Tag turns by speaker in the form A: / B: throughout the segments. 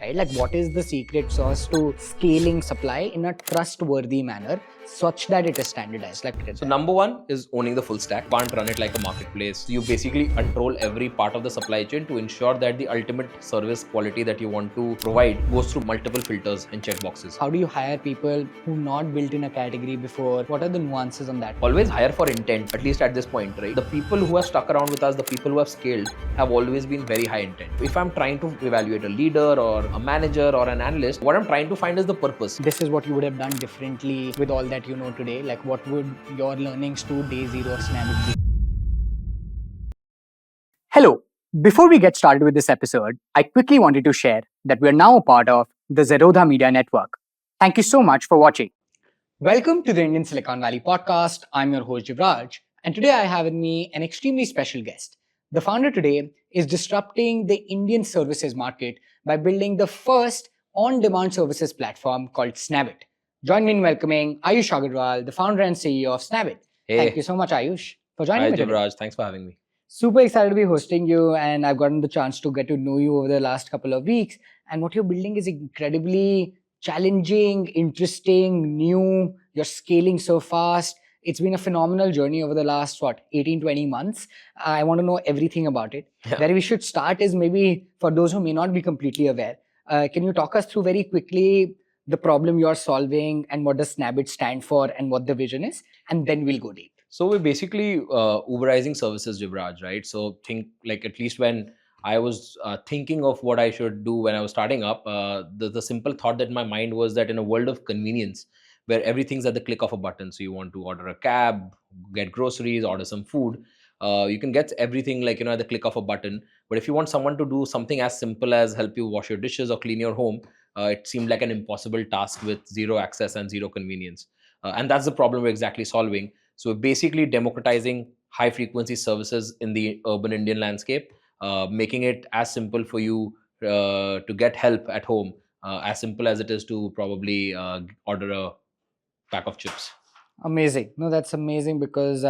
A: right? Like, what is the secret sauce to scaling supply in a trustworthy manner such that it is standardized?
B: So number one is owning the full stack. Can't run it like a marketplace. You basically control every part of the supply chain to ensure that the ultimate service quality that you want to provide goes through multiple filters and checkboxes.
A: How do you hire people who not built in a category before? What are the nuances on that?
B: Always hire for intent, at least at this point, right? The people who have stuck around with us, the people who have scaled, have always been very high intent. If I'm trying to evaluate a leader or a manager or an analyst, what I'm trying to find is the purpose.
A: This is what you would have done differently with all that you know today. Like, what would your learnings to day zero of Snabbit be? Hello. Before we get started with this episode, I quickly wanted to share that we are now a part of the Zerodha Media Network. Thank you so much for watching. Welcome to the Indian Silicon Valley podcast. I'm your host, Jivraj, and today I have with me an extremely special guest. The founder today is disrupting the Indian services market by building the first on-demand services platform called Snabbit. Join me in welcoming Aayush Agarwal, the founder and CEO of Snabbit.
B: Hey.
A: Thank you so much, Aayush, for joining
B: Hi,
A: me today.
B: Jivraj. Thanks for having me.
A: Super excited to be hosting you, and I've gotten the chance to get to know you over the last couple of weeks. And what you're building is incredibly challenging, interesting, new. You're scaling so fast. It's been a phenomenal journey over the last, 18, 20 months. I want to know everything about it.
B: Yeah.
A: Where we should start is maybe for those who may not be completely aware. Can you talk us through very quickly the problem you're solving and what does Snabbit stand for and what the vision is? And then we'll go deep.
B: So we're basically Uberizing services, Jivraj, right? So think like at least when I was thinking of what I should do when I was starting up, the simple thought that in my mind was that in a world of convenience, where everything's at the click of a button, so you want to order a cab, get groceries, order some food, you can get everything like, at the click of a button. But if you want someone to do something as simple as help you wash your dishes or clean your home, it seemed like an impossible task with zero access and zero convenience. And that's the problem we're exactly solving. So we're basically democratizing high frequency services in the urban Indian landscape, making it as simple for you to get help at home, as simple as it is to probably order a pack of chips.
A: Amazing. No, that's amazing because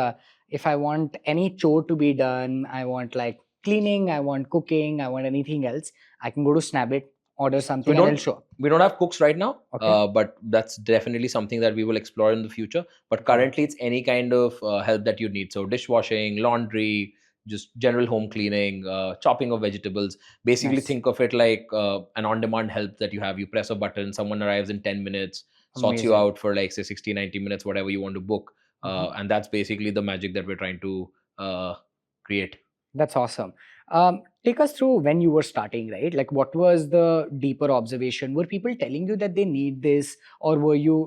A: if I want any chore to be done, I want like cleaning, I want cooking, I want anything else, I can go to Snabbit, order something, and it'll show up.
B: We don't have cooks right now,
A: Okay.
B: but that's definitely something that we will explore in the future. But currently, it's any kind of help that you need. So dishwashing, laundry, just general home cleaning, chopping of vegetables. Basically,
A: Nice.
B: think of it like an on-demand help that you have. You press a button, someone arrives in 10 minutes, sorts you
A: Amazing.
B: out for like say 60, 90 minutes, whatever you want to book. And that's basically the magic that we're trying to create.
A: That's awesome. Take us through when you were starting, right? Like, what was the deeper observation? Were people telling you that they need this, or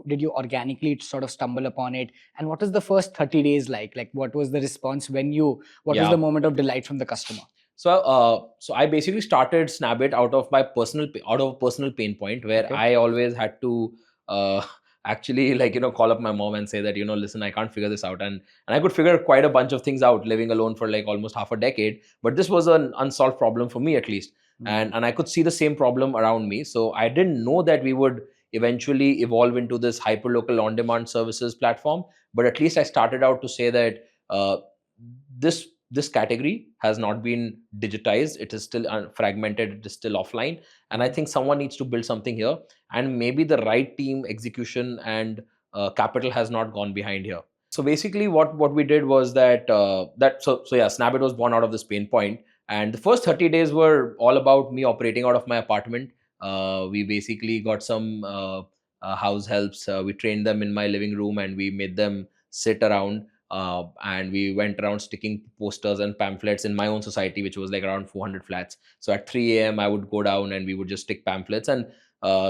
A: did you organically sort of stumble upon it? And what was the first 30 days like? Like, what was the response what was
B: Yeah.
A: the moment of delight from the customer?
B: So I basically started Snabbit out of personal pain point where
A: Okay.
B: I always had to actually call up my mom and say that listen, I can't figure this out, and I could figure quite a bunch of things out living alone for like almost half a decade, but this was an unsolved problem for me at least. And I could see the same problem around me, so I didn't know that we would eventually evolve into this hyperlocal on-demand services platform. But at least I started out to say that this category has not been digitized. It is still fragmented. It is still offline. And I think someone needs to build something here. And maybe the right team, execution, and capital has not gone behind here. So basically, what we did was that Snabbit was born out of this pain point. And the first 30 days were all about me operating out of my apartment. We basically got some house helps. We trained them in my living room, and we made them sit around. And we went around sticking posters and pamphlets in my own society, which was like around 400 flats. So at 3 a.m. I would go down and we would just stick pamphlets and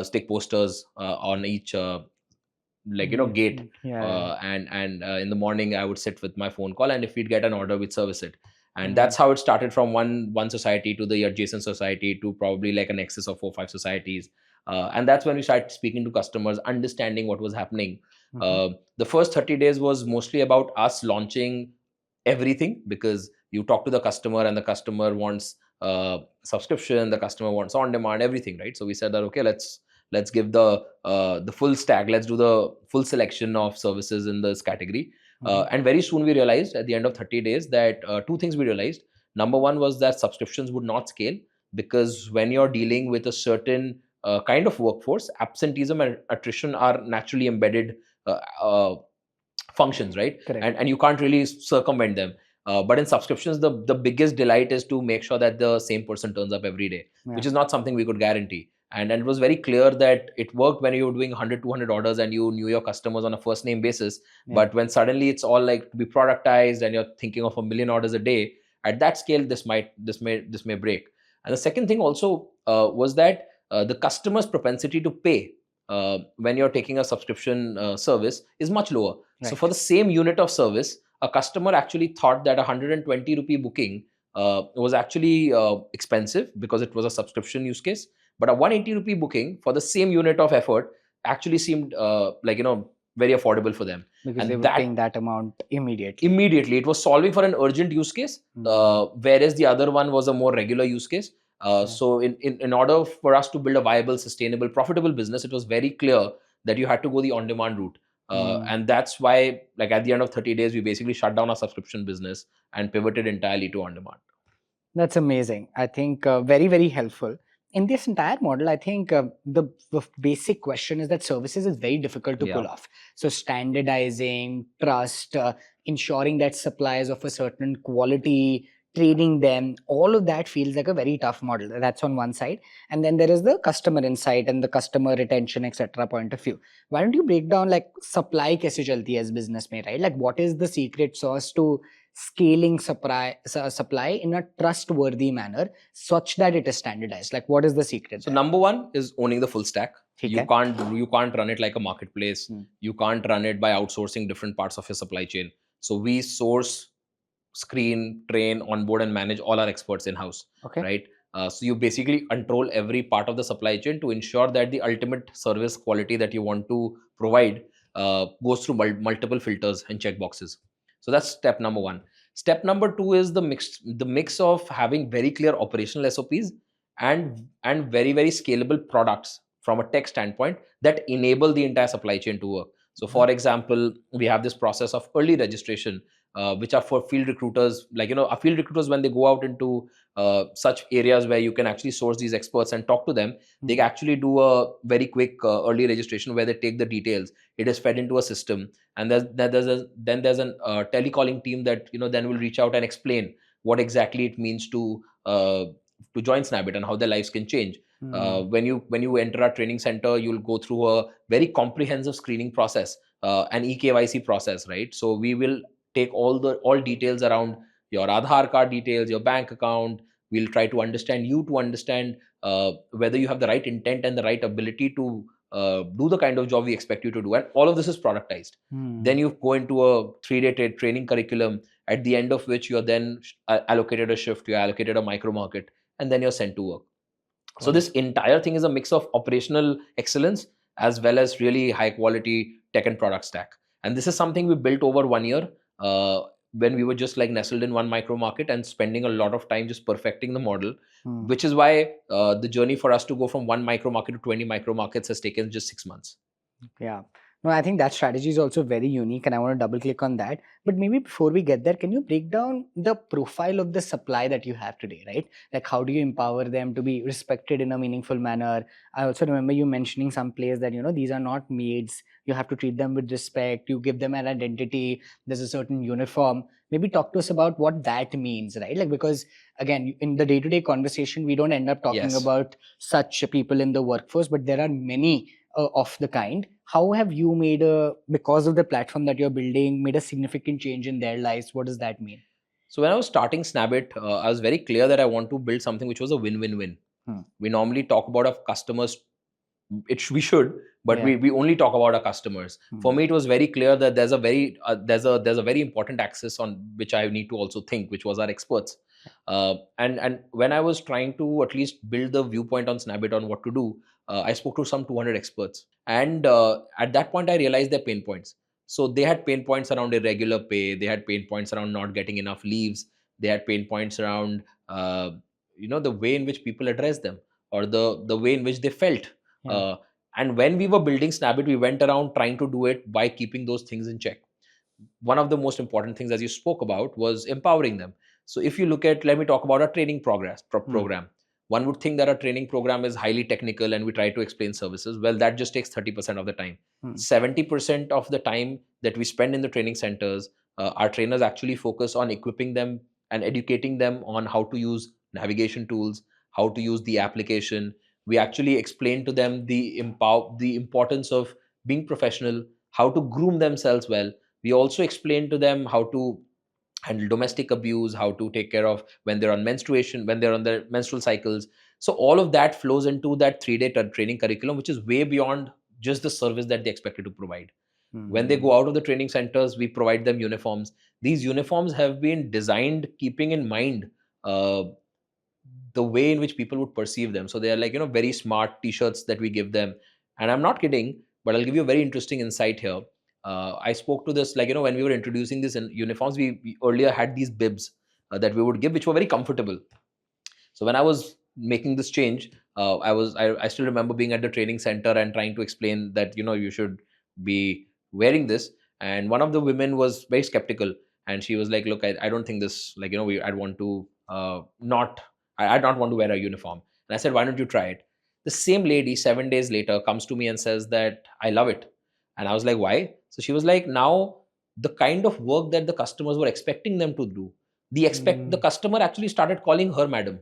B: stick posters on each gate.
A: Yeah.
B: And in the morning I would sit with my phone call, and if we'd get an order, we'd service it. And that's how it started, from one society to the adjacent society to probably like a nexus of 4 or 5 societies. And that's when we started speaking to customers, understanding what was happening. The first 30 days was mostly about us launching everything, because you talk to the customer and the customer wants subscription, the customer wants on demand, everything, right? So we said that, okay, let's give the full stack. Let's do the full selection of services in this category. And very soon we realized at the end of 30 days that 2 things we realized. Number one was that subscriptions would not scale, because when you're dealing with a certain kind of workforce, absenteeism and attrition are naturally embedded uh, uh, functions, right?
A: Correct.
B: And you can't really circumvent them. But in subscriptions, the biggest delight is to make sure that the same person turns up every day, which is not something we could guarantee. And it was very clear that it worked when you were doing 100, 200 orders and you knew your customers on a first name basis. But when suddenly it's all like to be productized and you're thinking of a million orders a day, at that scale, this may break. And the second thing also was that the customer's propensity to pay when you're taking a subscription service is much lower. So for the same unit of service, a customer actually thought that a 120 rupee booking was actually expensive because it was a subscription use case. But a 180 rupee booking for the same unit of effort actually seemed very affordable for them.
A: Because
B: And
A: they were paying that amount immediately.
B: Immediately, it was solving for an urgent use case, whereas the other one was a more regular use case. So in order for us to build a viable, sustainable, profitable business, it was very clear that you had to go the on-demand route. And that's why, like at the end of 30 days, we basically shut down our subscription business and pivoted entirely to on-demand.
A: That's amazing. I think very, very helpful. In this entire model, I think the basic question is that services is very difficult to pull off. So standardizing, trust, ensuring that suppliers of a certain quality, training them, all of that feels like a very tough model. That's on one side. And then there is the customer insight and the customer retention, etc. point of view. Why don't you break down like supply kaise chalti hai as business mein, right? Like what is the secret sauce to scaling supply in a trustworthy manner such that it is standardized? Like what is the secret
B: So
A: there?
B: number one is owning the full stack. You can't run it like a marketplace. You can't run it by outsourcing different parts of your supply chain. So we source, screen, train, onboard, and manage all our experts in-house. Right? So you basically control every part of the supply chain to ensure that the ultimate service quality that you want to provide goes through multiple filters and checkboxes. So that's step number one. Step number two is the mix of having very clear operational SOPs and very, very scalable products from a tech standpoint that enable the entire supply chain to work. So for example, we have this process of early registration, which are for field recruiters. Our field recruiters, when they go out into such areas where you can actually source these experts and talk to them, they actually do a very quick early registration where they take the details. It is fed into a system, and there's an telecalling team that then will reach out and explain what exactly it means to join Snabbit and how their lives can change. When you enter our training center, you'll go through a very comprehensive screening process, an eKYC process, right? So we will take all details around your Aadhaar card details, your bank account. We'll try to understand whether you have the right intent and the right ability to do the kind of job we expect you to do, and all of this is productized. Then you go into a 3-day training curriculum, at the end of which you're then allocated a shift, you're allocated a micro market, and then you're sent to work. So this entire thing is a mix of operational excellence as well as really high quality tech and product stack. And this is something we built over 1 year when we were just like nestled in one micro market and spending a lot of time just perfecting the model, which is why the journey for us to go from one micro market to 20 micro markets has taken just 6 months.
A: Yeah. No, I think that strategy is also very unique and I want to double click on that. But maybe before we get there, can you break down the profile of the supply that you have today, right? Like how do you empower them to be respected in a meaningful manner? I also remember you mentioning some place that, these are not maids. You have to treat them with respect. You give them an identity. There's a certain uniform. Maybe talk to us about what that means, right? Like, because again, in the day-to-day conversation, we don't end up talking about such people in the workforce, but there are many of the kind. How have you because of the platform that you're building, made a significant change in their lives? What does that mean?
B: So when I was starting Snabbit, I was very clear that I want to build something which was a win-win-win. We normally talk about our customers. We should, but we only talk about our customers. For me, it was very clear that there's a very important axis on which I need to also think, which was our experts. And when I was trying to at least build the viewpoint on Snabbit on what to do, I spoke to some 200 experts, and at that point I realized their pain points. So they had pain points around irregular pay, they had pain points around not getting enough leaves, they had pain points around the way in which people address them, or the way in which they felt. And when we were building Snabbit, we went around trying to do it by keeping those things in check. One of the most important things, as you spoke about, was empowering them. So if you look at, let me talk about our training program. One would think that our training program is highly technical and we try to explain services. Well, that just takes 30% of the time. 70% of the time that we spend in the training centers, our trainers actually focus on equipping them and educating them on how to use navigation tools, how to use the application. We actually explain to them the importance of being professional, how to groom themselves well. We also explain to them how to handle domestic abuse, how to take care of when they're on menstruation, when they're on their menstrual cycles. So all of that flows into that 3-day training curriculum, which is way beyond just the service that they expected to provide. When they go out of the training centers, we provide them uniforms. These uniforms have been designed keeping in mind uh, the way in which people would perceive them. So they are like, very smart t-shirts that we give them. And I'm not kidding, but I'll give you a very interesting insight here. I spoke to this, like, when we were introducing this in uniforms, we earlier had these bibs that we would give, which were very comfortable. So when I was making this change, I still remember being at the training center and trying to explain that you should be wearing this. And one of the women was very skeptical, and she was like, "Look, I don't think this, like, I'd want to not I'd not want to wear a uniform." And I said, "Why don't you try it?" The same lady 7 days later comes to me and says that I love it, and I was like, "Why?" So she was like, "Now the kind of work that the customers were expecting them to do, the customer actually started calling her madam."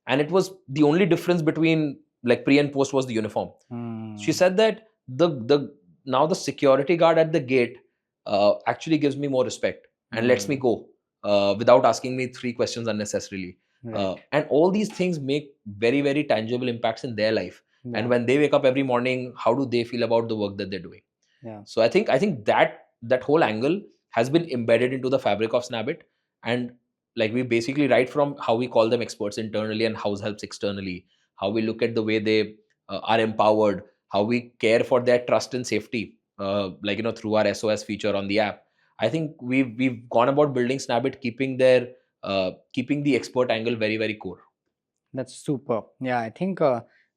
B: And it was the only difference between like pre and post was the uniform. She said that the now the security guard at the gate actually gives me more respect and lets me go without asking me 3 questions unnecessarily. And all these things make very, very tangible impacts in their life. And when they wake up every morning, how do they feel about the work that they're doing? So I think that whole angle has been embedded into the fabric of Snabbit. And like we basically, right from how we call them experts internally and house helps externally, how we look at the way they are empowered, how we care for their trust and safety, through our SOS feature on the app. I think we've gone about building Snabbit, keeping the expert angle very, very core.
A: That's super. Yeah, I think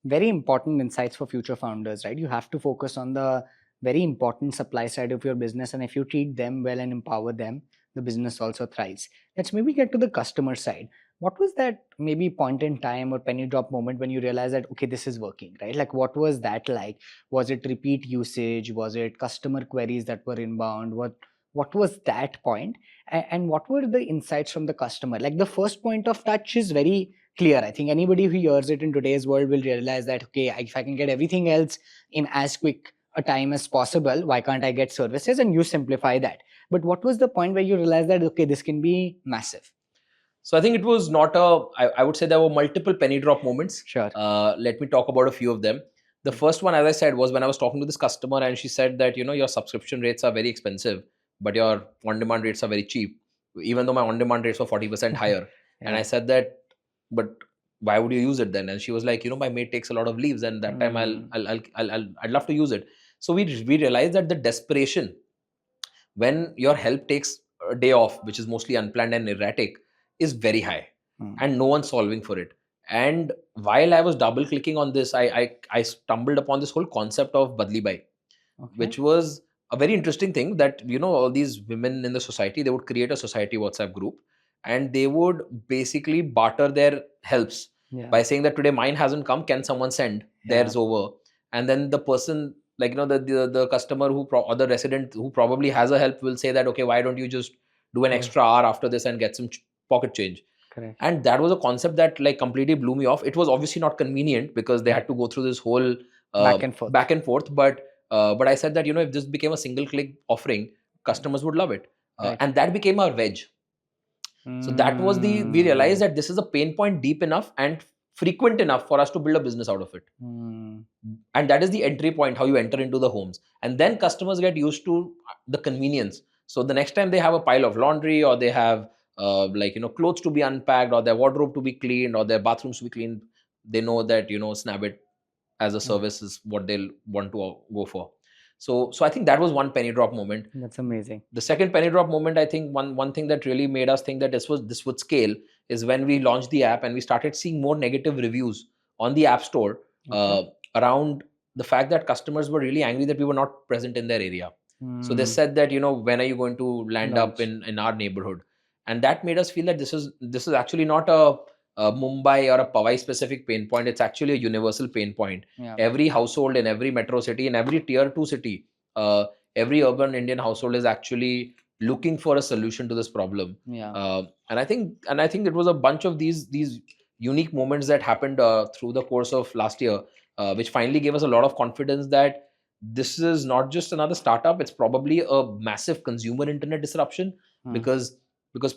A: very important insights for future founders, right? You have to focus on the very important supply side of your business, and if you treat them well and empower them, the business also thrives. Let's maybe get to the customer side. What was that maybe point in time or penny drop moment when you realized that okay, this is working, right? Like what was that like? Was it repeat usage? Was it customer queries that were inbound? What was that point? And what were the insights from the customer? Like the first point of touch is very clear. I think anybody who hears it in today's world will realize that okay, if I can get everything else in as quick a time as possible, why can't I get services? And you simplify that. But what was the point where you realized that okay, this can be massive?
B: So I think it was not I would say there were multiple penny drop moments.
A: Sure.
B: Let me talk about a few of them. The first one, as I said, was when I was talking to this customer and she said that, your subscription rates are very expensive, but your on-demand rates are very cheap, even though my on-demand rates were 40% higher. And I said that, but why would you use it then? And she was like, my maid takes a lot of leaves and that time I'd love to use it. So we realized that the desperation when your help takes a day off, which is mostly unplanned and erratic, is very high, and no one's solving for it. And while I was double clicking on this, I stumbled upon this whole concept of badli bai, which was a very interesting thing that all these women in the society, they would create a society WhatsApp group, and they would basically barter their helps by saying that today mine hasn't come, can someone send theirs over? And then the person, like the customer or the resident who probably has a help will say that, okay, why don't you just do an extra hour after this and get some pocket change?
A: Correct.
B: And that was a concept that like completely blew me off. It was obviously not convenient because they had to go through this whole back and forth, but I said that if this became a single click offering, customers would love it. And that became our wedge. So that was we realized that this is a pain point deep enough and frequent enough for us to build a business out of it. And that is the entry point, how you enter into the homes. And then customers get used to the convenience. So the next time they have a pile of laundry, or they have clothes to be unpacked, or their wardrobe to be cleaned, or their bathrooms to be cleaned, they know that Snabbit as a service is what they'll want to go for. So I think that was one penny drop moment.
A: That's amazing.
B: The second penny drop moment, I think one thing that really made us think that this would scale is when we launched the app and we started seeing more negative reviews on the app store around the fact that customers were really angry that we were not present in their area. So they said that, when are you going to land up in our neighborhood? And that made us feel that this is actually not Mumbai or a Powai specific pain point. It's actually a universal pain point.
A: Yeah.
B: Every household in every metro city, in every tier 2 city, every urban Indian household is actually looking for a solution to this problem.
A: Yeah.
B: And I think it was a bunch of these unique moments that happened through the course of last year, which finally gave us a lot of confidence that this is not just another startup. It's probably a massive consumer internet disruption,
A: Hmm.
B: because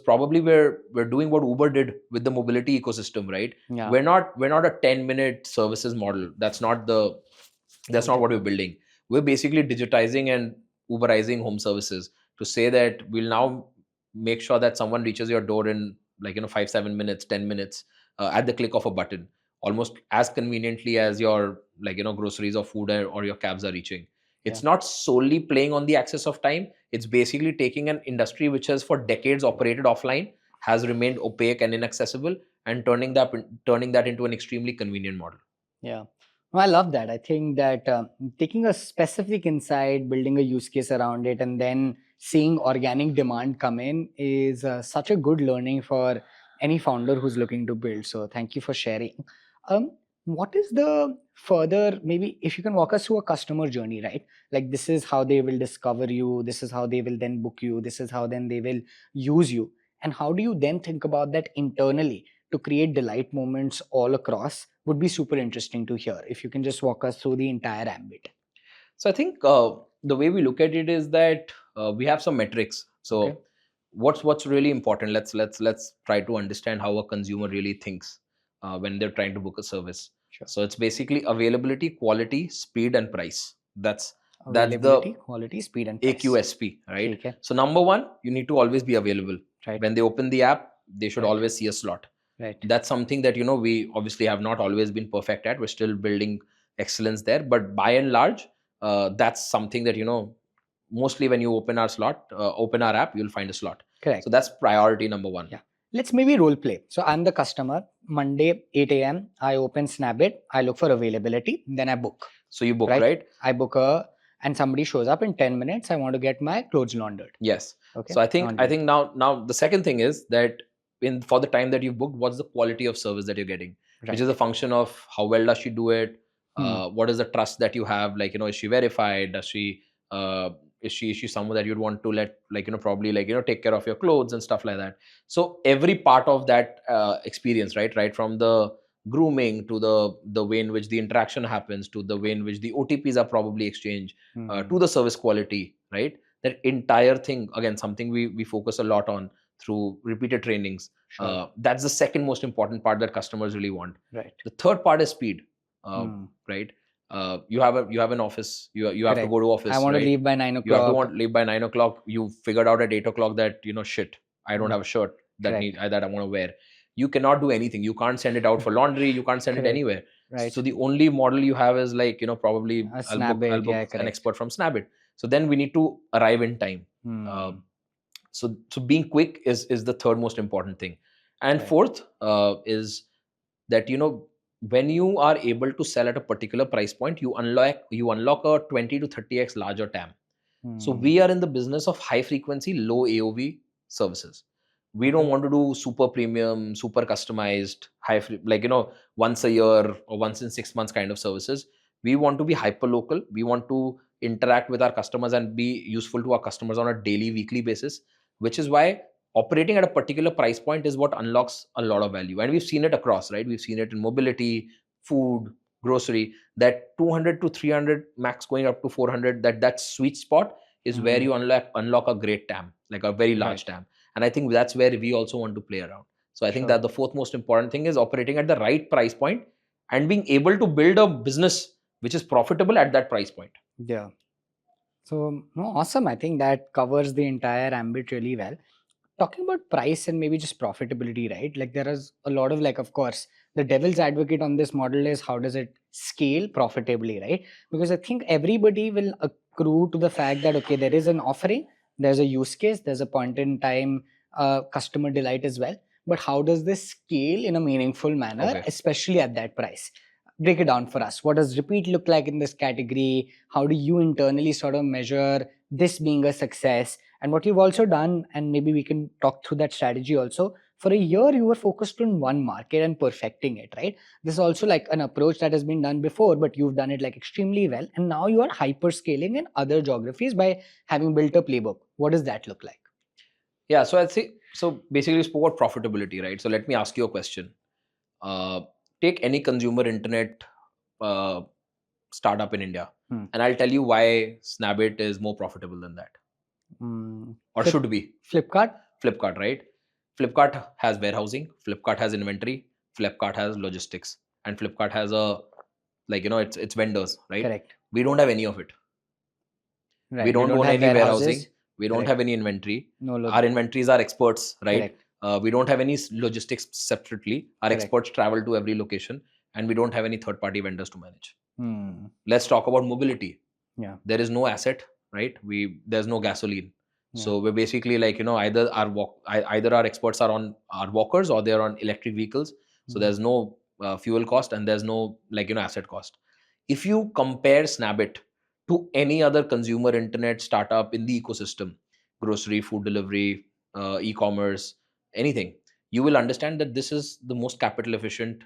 B: probably we're doing what Uber did with the mobility ecosystem, right?
A: Yeah.
B: We're not a 10-minute services model. That's not what we're building. We're basically digitizing and Uberizing home services to say that we'll now make sure that someone reaches your door in 5-7 minutes, 10 minutes, at the click of a button, almost as conveniently as your groceries or food or your cabs are reaching. It's
A: Yeah.
B: not solely playing on the access of time. It's basically taking an industry which has for decades operated offline, has remained opaque and inaccessible, and turning that into an extremely convenient model.
A: Yeah. No, I love that. I think that taking a specific insight, building a use case around it, and then seeing organic demand come in is such a good learning for any founder who's looking to build. So thank you for sharing. Um, what is the further, maybe if you can walk us through a customer journey, right? Like this is how they will discover you, this is how they will then book you, this is how then they will use you. And how do you then think about that internally to create delight moments all across? Would be super interesting to hear if you can just walk us through the entire ambit.
B: So I think the way we look at it is that we have some metrics. So
A: Okay.
B: what's really important? Let's try to understand how a consumer really thinks when they're trying to book a service.
A: Sure.
B: So it's basically availability, quality, speed, and price. That's
A: Availability,
B: the
A: quality, speed, and price.
B: AQSP, right?
A: Okay.
B: So number one, you need to always be available.
A: Right.
B: When they open the app, they should
A: Right.
B: always see a slot.
A: Right.
B: That's something that we obviously have not always been perfect at. We're still building excellence there, but by and large, that's something that mostly when you open our app, you'll find a slot.
A: Correct.
B: So that's priority number one.
A: Yeah. Let's maybe role play. So I'm the customer. Monday, 8 a.m. I open Snabbit. I look for availability. Then I book.
B: So you book, right?
A: I book and somebody shows up in 10 minutes. I want to get my clothes laundered.
B: Yes.
A: Okay.
B: So I think now the second thing is that for the time that you've booked, what's the quality of service that you're getting, which is a function of how well does she do it, what is the trust that you have, is she verified, does she is she someone that you'd want to let probably take care of your clothes and stuff like that. So every part of that experience, right from the grooming to the way in which the interaction happens, to the way in which the OTPs are probably exchanged, to the service quality, right? That entire thing, again, something we focus a lot on through repeated trainings.
A: Sure.
B: That's the second most important part that customers really want.
A: Right.
B: The third part is speed. Right. You have an office. You have to go to office.
A: I want
B: right?
A: to leave by 9
B: You have to
A: o'clock.
B: leave by 9 o'clock. You figured out at 8 o'clock that shit, I don't
A: Mm.
B: have a shirt that
A: Correct.
B: that I want to wear. You cannot do anything. You can't send it out for laundry. You can't send it
A: Correct.
B: anywhere.
A: Right.
B: So the only model you have is probably
A: A
B: I'll book
A: Snabbit, yeah,
B: an
A: correct.
B: expert from Snabbit. So then we need to arrive in time. So being quick is the third most important thing. And
A: Right.
B: fourth is that when you are able to sell at a particular price point, you unlock a 20 to 30x larger TAM. So we are in the business of high frequency, low AOV services. We don't want to do super premium, super customized, once a year or once in 6 months kind of services. We want to be hyper local. We want to interact with our customers and be useful to our customers on a daily, weekly basis, which is why operating at a particular price point is what unlocks a lot of value. And we've seen it across, right? We've seen it in mobility, food, grocery, that 200 to 300 max going up to 400, that sweet spot is where you unlock a great TAM, like a very large TAM. And I think that's where we also want to play around. So I think that the fourth most important thing is operating at the right price point and being able to build a business which is profitable at that price point.
A: Yeah. So, no, awesome. I think that covers the entire ambit really well. Talking about price and maybe just profitability, right? Like there is a lot of of course, the devil's advocate on this model is how does it scale profitably, right? Because I think everybody will accrue to the fact that, okay, there is an offering, there's a use case, there's a point in time customer delight as well. But how does this scale in a meaningful manner, especially at that price? Break it down for us. What does repeat look like in this category? How do you internally sort of measure this being a success? And what you've also done, and maybe we can talk through that strategy also for a year you were focused on one market and perfecting it, right? This is also like an approach that has been done before, but you've done it like extremely well, and now you are hyperscaling in other geographies by having built a playbook. What does that look like?
B: Yeah, so I'd say, so basically you spoke about profitability, right? So let me ask you a question. Uh, Take any consumer internet uh, startup in India, and I'll tell you why Snabbit is more profitable than that, or should be.
A: Flipkart.
B: Flipkart, right? Flipkart has warehousing, Flipkart has inventory, Flipkart has logistics, and Flipkart has a, like, it's vendors, right?
A: Correct.
B: We don't have any of it.
A: Right.
B: We don't own
A: have
B: any
A: warehouses.
B: warehousing. We don't
A: Correct.
B: have any inventory.
A: No
B: Our inventories are experts, right?
A: Correct.
B: We don't have any logistics separately. Our
A: Correct.
B: experts travel to every location, and we don't have any third party vendors to manage.
A: Hmm.
B: Let's talk about mobility.
A: Yeah.
B: There is no asset, right? There's no gasoline.
A: Yeah.
B: So we're basically like, either our experts are on our walkers or they're on electric vehicles. So there's no fuel cost, and there's no, like, asset cost. If you compare Snabbit to any other consumer internet startup in the ecosystem, grocery, food delivery, e-commerce, anything, you will understand that this is the most capital efficient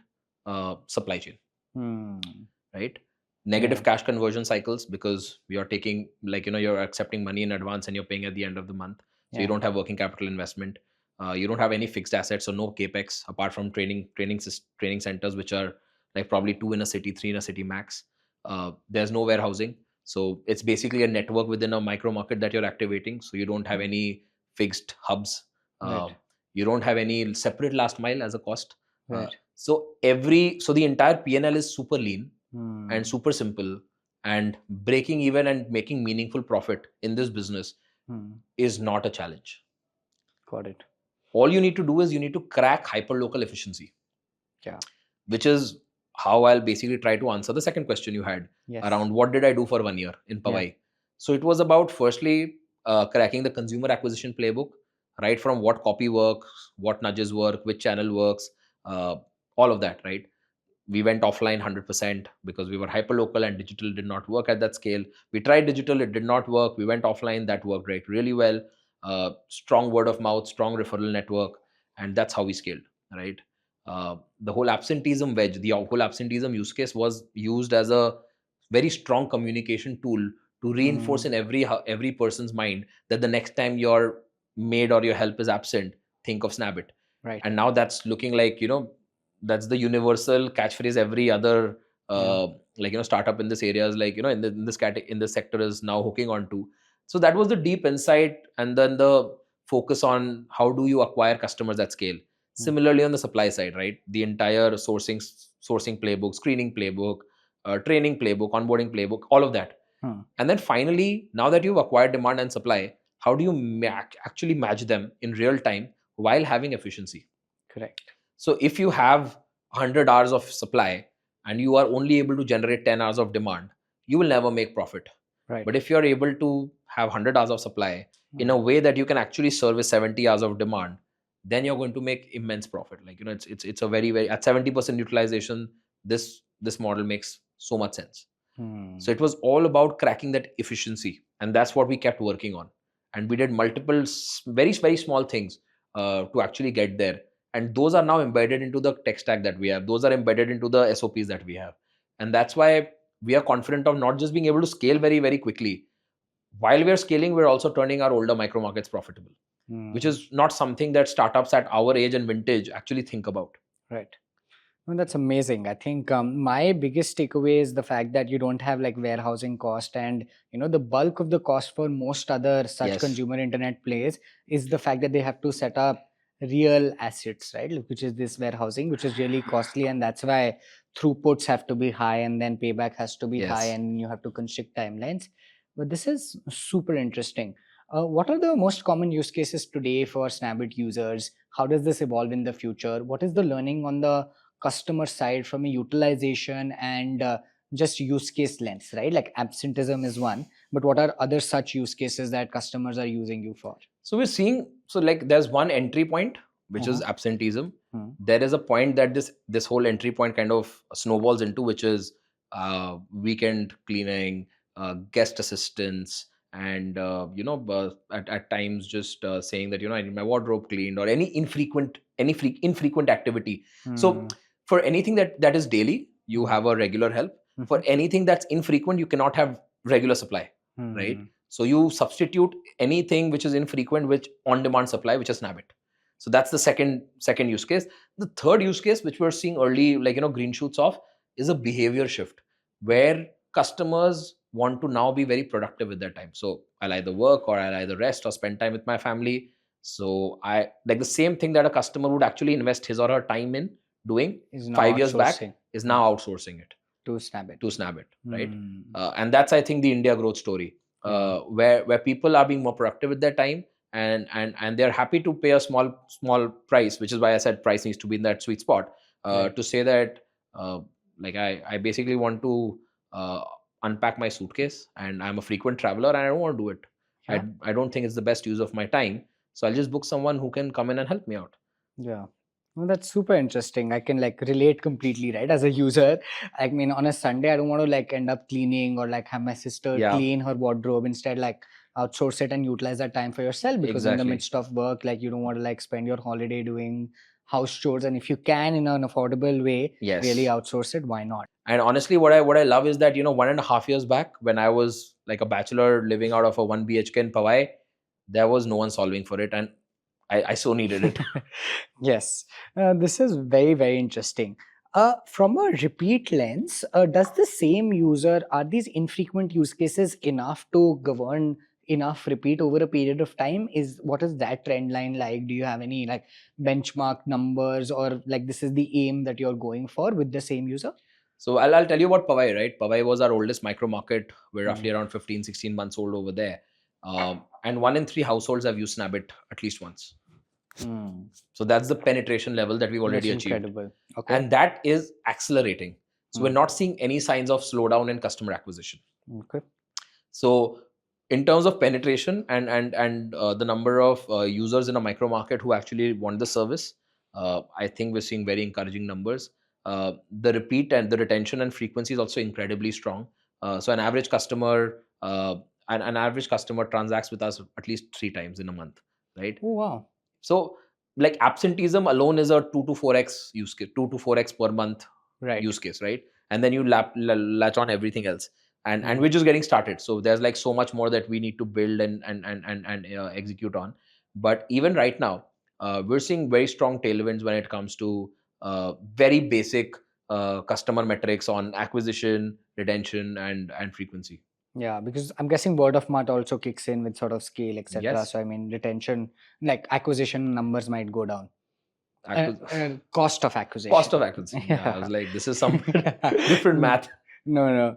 B: supply chain. Right? Negative cash conversion cycles, because you're taking, like, you're accepting money in advance and you're paying at the end of the month. So you don't have working capital investment. You don't have any fixed assets, so no capex apart from training centers, which are like probably 2 in a city, 3 in a city max. There's no warehousing, so it's basically a network within a micro market that you're activating. So you don't have any fixed hubs. You don't have any separate last mile as a cost. So the entire PNL is super lean and super simple, and breaking even and making meaningful profit in this business is not a challenge.
A: Got it.
B: All you need to do is you need to crack hyperlocal efficiency.
A: Yeah.
B: Which is how I'll basically try to answer the second question you had around what did I do for 1 year in Powai. So it was about, firstly, cracking the consumer acquisition playbook, right? From what copy works, what nudges work, which channel works, all of that, right? We went offline 100% because we were hyperlocal and digital did not work at that scale. We tried digital, it did not work. We went offline, that worked right really well. Strong word of mouth, strong referral network, and that's how we scaled, right? The whole absenteeism use case was used as a very strong communication tool to reinforce in every person's mind that the next time your maid or your help is absent, think of Snabbit.
A: Right.
B: And now that's looking like, that's the universal catchphrase every other startup in this area is like, in this sector is now hooking on to. So that was the deep insight, and then the focus on how do you acquire customers at scale. Similarly on the supply side, right? The entire sourcing playbook, screening playbook, training playbook, onboarding playbook, all of that. And then finally, now that you've acquired demand and supply, how do you actually match them in real time while having efficiency?
A: Correct.
B: So if you have 100 hours of supply and you are only able to generate 10 hours of demand, you will never make profit.
A: Right.
B: But if you're able to have 100 hours of supply in a way that you can actually service 70 hours of demand, then you're going to make immense profit. Like, it's a very, very, at 70% utilization, this model makes so much sense. So it was all about cracking that efficiency, and that's what we kept working on. And we did multiple very, very small things to actually get there. And those are now embedded into the tech stack that we have. Those are embedded into the SOPs that we have. And that's why we are confident of not just being able to scale very, very quickly. While we are scaling, we're also turning our older micro markets profitable, which is not something that startups at our age and vintage actually think about.
A: Right. No, that's amazing. I think my biggest takeaway is the fact that you don't have like warehousing cost, and the bulk of the cost for most other such consumer internet players is the fact that they have to set up real assets, right? Which is this warehousing, which is really costly, and that's why throughputs have to be high, and then payback has to be high, and you have to constrict timelines. But this is super interesting. What are the most common use cases today for Snabbit users? How does this evolve in the future? What is the learning on the customer side from a utilization and just use case lens, right? Like absenteeism is one, but what are other such use cases that customers are using you for?
B: So we're seeing, so like there's one entry point, which is absenteeism. There is a point that this whole entry point kind of snowballs into, which is weekend cleaning, guest assistance, and at times just saying that I need my wardrobe cleaned, or any infrequent activity. So for anything that is daily, you have a regular help. For anything that's infrequent, you cannot have regular supply, right? So you substitute anything which is infrequent with on demand supply, which is Snabbit. So that's the second use case. The third use case, which we're seeing early, green shoots of, is a behavior shift, where customers want to now be very productive with their time. So I'll either work, or I'll either rest, or spend time with my family. So I like the same thing that a customer would actually invest his or her time in doing
A: Is now
B: 5 years back,
A: outsourcing
B: is now outsourcing it
A: to Snabbit.
B: to Snabbit, right? And that's, I think, the India growth story, where people are being more productive with their time, and they're happy to pay a small price, which is why I said price needs to be in that sweet spot,
A: Right.
B: to say that, I basically want to unpack my suitcase, and I'm a frequent traveler, and I don't want to do it.
A: Yeah.
B: I don't think it's the best use of my time, so I'll just book someone who can come in and help me out.
A: Yeah. Well, that's super interesting. I can like relate completely, right? As a user, I mean, on a Sunday, I don't want to like end up cleaning, or like have my sister
B: Yeah.
A: clean her wardrobe. Instead, like outsource it and utilize that time for yourself, because in the
B: Exactly.
A: midst of work, like you don't want to like spend your holiday doing house chores. And if you can in an affordable way,
B: Yes.
A: really outsource it, why not?
B: And honestly, what I love is that 1.5 years back, when I was like a bachelor living out of a 1 BHK in Powai, there was no one solving for it, and I so needed it.
A: Yes, this is very, very interesting. From a repeat lens, does the same user, are these infrequent use cases enough to govern enough repeat over a period of time? What is that trend line like? Do you have any like benchmark numbers, or like this is the aim that you're going for with the same user?
B: So I'll tell you about Powai, right? Powai was our oldest micro market. We're roughly around 15, 16 months old over there. And 1 in 3 households have used Snabbit at least once. So that's the penetration level that we've already
A: That's
B: achieved.
A: incredible. Okay.
B: And that is accelerating. So we're
A: Hmm.
B: not seeing any signs of slowdown in customer acquisition.
A: Okay.
B: So in terms of penetration and the number of users in a micro market who actually want the service, I think we're seeing very encouraging numbers. The repeat and the retention and frequency is also incredibly strong. So an average customer transacts with us at least 3 times in a month, right?
A: Oh, wow.
B: So like absenteeism alone is a 2 to 4x use case, 2 to 4x per month
A: Right.
B: use case, right? And then you latch on everything else, and we're just getting started. So there's like so much more that we need to build and execute on. But even right now, we're seeing very strong tailwinds when it comes to very basic customer metrics on acquisition, retention, and frequency.
A: Yeah, because I'm guessing word of mouth also kicks in with sort of scale, etc.
B: Yes.
A: So I mean, retention, like acquisition numbers might go down.
B: Acquis-
A: Cost of acquisition.
B: Cost of acquisition. Yeah, I was like, this is some different math.
A: No.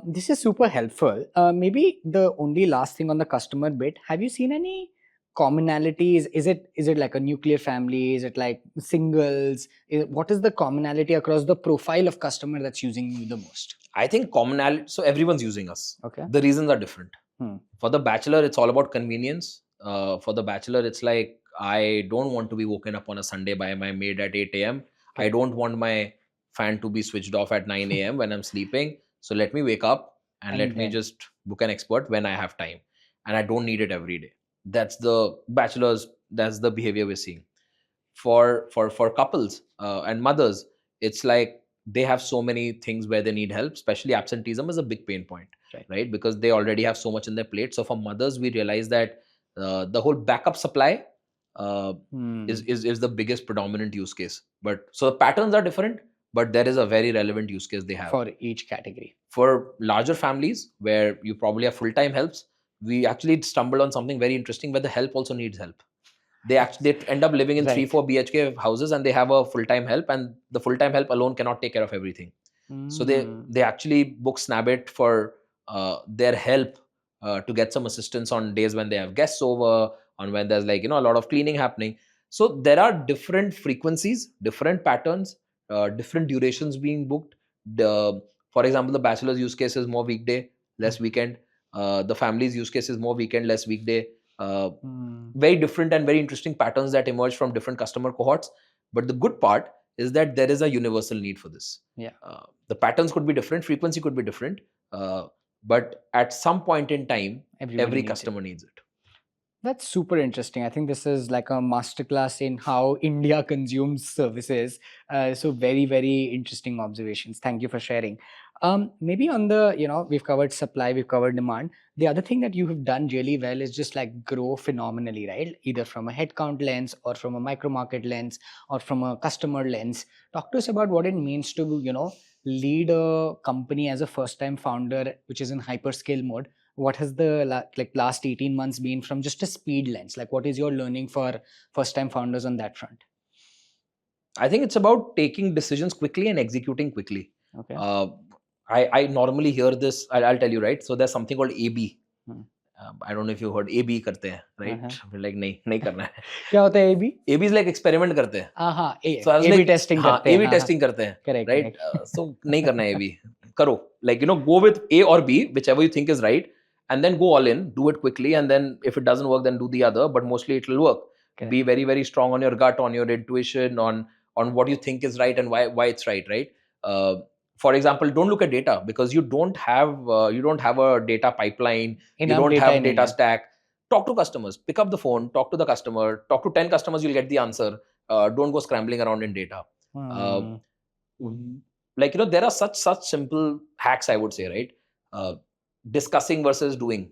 A: This is super helpful. Maybe the only last thing on the customer bit, have you seen any commonalities? Is it like a nuclear family? Is it like singles? What is the commonality across the profile of customer that's using you the most?
B: I think commonality. So everyone's using us.
A: Okay.
B: The reasons are different.
A: Hmm.
B: For the bachelor, it's all about convenience. For the bachelor, it's like, I don't want to be woken up on a Sunday by my maid at 8 a.m.
A: Okay.
B: I don't want my fan to be switched off at 9 a.m. when I'm sleeping. So let me wake up and let me just book an expert when I have time. And I don't need it every day. That's the bachelors. That's the behavior we're seeing. For couples and mothers, it's like they have so many things where they need help. Especially absenteeism is a big pain point, right? Because they already have so much in their plate. So for mothers, we realize that the whole backup supply is the biggest predominant use case. But so the patterns are different, but there is a very relevant use case they have
A: for each category.
B: For larger families where you probably have full-time helps, we actually stumbled on something very interesting where the help also needs help. They end up living in 3-4 BHK houses, and they have a full-time help, and the full-time help alone cannot take care of everything. So they actually book Snabbit for their help to get some assistance on days when they have guests over, on when there's like a lot of cleaning happening. So there are different frequencies, different patterns, different durations being booked. For example, the bachelor's use case is more weekday, less weekend. The family's use case is more weekend, less weekday. Very different and very interesting patterns that emerge from different customer cohorts. But the good part is that there is a universal need for this.
A: Yeah.
B: The patterns could be different, frequency could be different, but at some point in time,
A: Everybody
B: every
A: needs it.
B: customer needs it.
A: That's super interesting. I think this is like a masterclass in how India consumes services. So very, very interesting observations. Thank you for sharing. Maybe on the, we've covered supply, we've covered demand. The other thing that you have done really well is just like grow phenomenally, right? Either from a headcount lens or from a micro market lens or from a customer lens. Talk to us about what it means to, lead a company as a first time founder, which is in hyperscale mode. What has the last 18 months been from just a speed lens? Like what is your learning for first time founders on that front?
B: I think it's about taking decisions quickly and executing quickly.
A: Okay.
B: I normally hear this. I'll tell you, right? So there's something called AB.
A: Hmm.
B: I don't know if you heard AB करते हैं, right? We're like नहीं नहीं करना है.
A: क्या होता है AB?
B: AB is like experiment करते हैं.
A: हाँ,
B: So I was
A: AB
B: like,
A: testing
B: हाँ,
A: करते हैं.
B: AB
A: हाँ,
B: testing करते हैं,
A: correct,
B: right?
A: correct.
B: So नहीं करना है AB. करो, like go with A or B, whichever you think is right, and then go all in, do it quickly, and then if it doesn't work, then do the other. But mostly it will work.
A: Correct.
B: Be very very strong on your gut, on your intuition, on what you think is right and why it's right. For example, don't look at data because you don't have a data pipeline. You don't have data stack. Talk to customers, pick up the phone, talk to the customer, talk to 10 customers, you'll get the answer. Don't go scrambling around in data. There are such simple hacks, I would say, right? Discussing versus doing.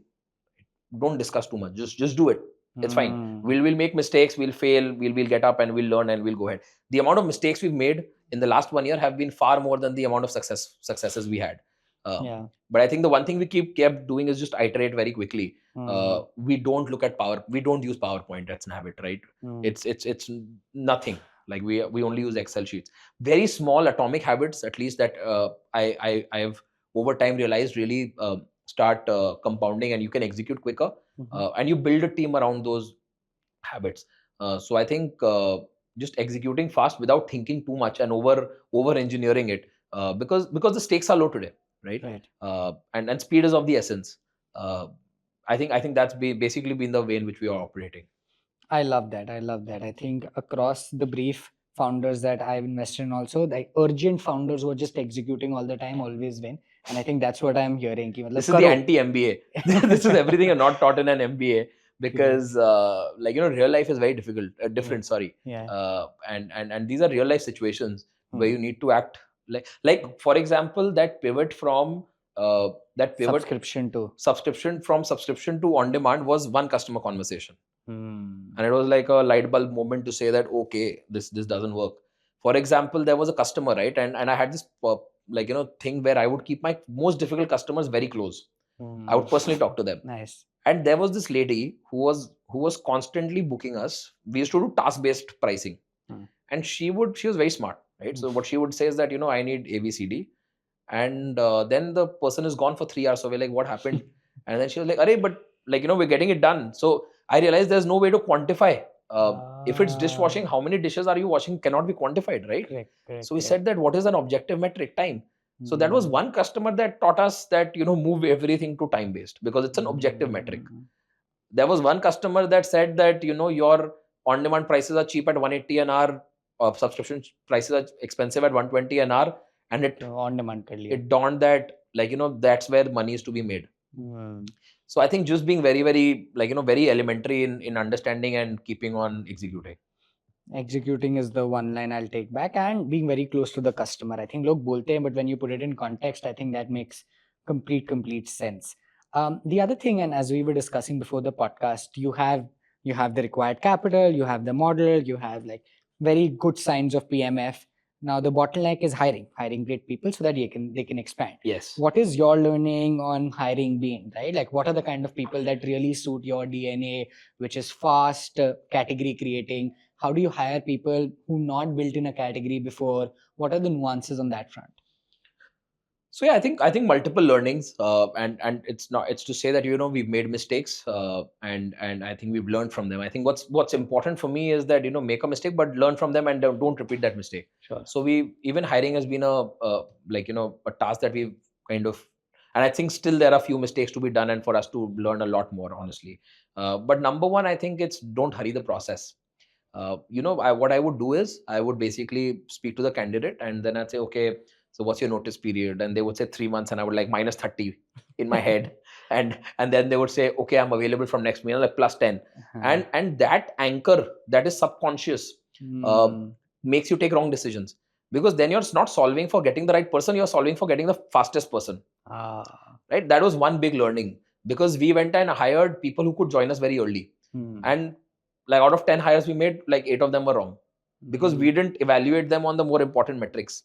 B: Don't discuss too much, just do it. It's fine. We'll make mistakes, we'll fail, we'll get up and we'll learn and we'll go ahead. The amount of mistakes we've made in the last 1 year have been far more than the amount of successes we had. But I think the one thing we kept doing is just iterate very quickly. We don't look at we don't use PowerPoint at Snabbit, right? It's nothing. Like we only use Excel sheets. Very small atomic habits, at least, that I've over time realized really start compounding, and you can execute quicker, and you build a team around those habits. So I think just executing fast without thinking too much and over engineering it, because the stakes are low today, right? And speed is of the essence. I think that's basically been the way in which we are operating.
A: I love that. I think across the brief founders that I've invested in also, like urgent founders who are just executing all the time always win. And I think that's what I'm hearing.
B: This is the anti-MBA. This is everything you're not taught in an MBA, because real life is very different. Sorry. And these are real life situations where you need to act like for example, that pivot from subscription to on demand was one customer conversation. And it was like a light bulb moment to say that, okay, this doesn't work. For example, there was a customer, right? And I had this thing where I would keep my most difficult customers very close. I would personally talk to them.
A: Nice.
B: And there was this lady who was constantly booking us. We used to do task-based pricing. And she was very smart, right? So what she would say is that, I need ABCD. And then the person is gone for 3 hours. So we're like, what happened? And then she was like, "Arey, but we're getting it done." So I realized there's no way to quantify. If it's dishwashing, how many dishes are you washing cannot be quantified, right?
A: Correct,
B: so we said that what is an objective metric? Time. So that was one customer that taught us that, move everything to time based, because it's an objective metric. There was one customer that said that, your on demand prices are cheap at 180 an hour, subscription prices are expensive at 120 an hour. And it dawned that that's where money is to be made. So I think just being very very very elementary in understanding and keeping on executing
A: is the one line I'll take back, and being very close to the customer. I think log bolte hain, but when you put it in context, I think that makes complete sense. The other thing, and as we were discussing before the podcast, you have the required capital, you have the model, you have like very good signs of PMF. Now the bottleneck is hiring great people so that they can expand.
B: Yes.
A: What is your learning on hiring been, right? Like what are the kind of people that really suit your DNA, which is fast, category creating? How do you hire people who not built in a category before? What are the nuances on that front?
B: So yeah, I think multiple learnings, and it's to say that we've made mistakes, and I think we've learned from them. I think what's important for me is that make a mistake but learn from them and don't repeat that mistake.
A: Sure.
B: So even hiring has been a task that we've kind of, and I think still there are a few mistakes to be done and for us to learn a lot more, honestly. But number one, I think it's don't hurry the process. What I would do is I would basically speak to the candidate and then I'd say, okay, so what's your notice period? And they would say 3 months, and I would like minus 30 in my head. And then they would say, okay, I'm available from next month, like plus 10. And that anchor that is subconscious uh, makes you take wrong decisions, because then you're not solving for getting the right person, you're solving for getting the fastest person. Right, that was one big learning, because we went and hired people who could join us very early, and like out of 10 hires we made, like 8 of them were wrong, because we didn't evaluate them on the more important metrics.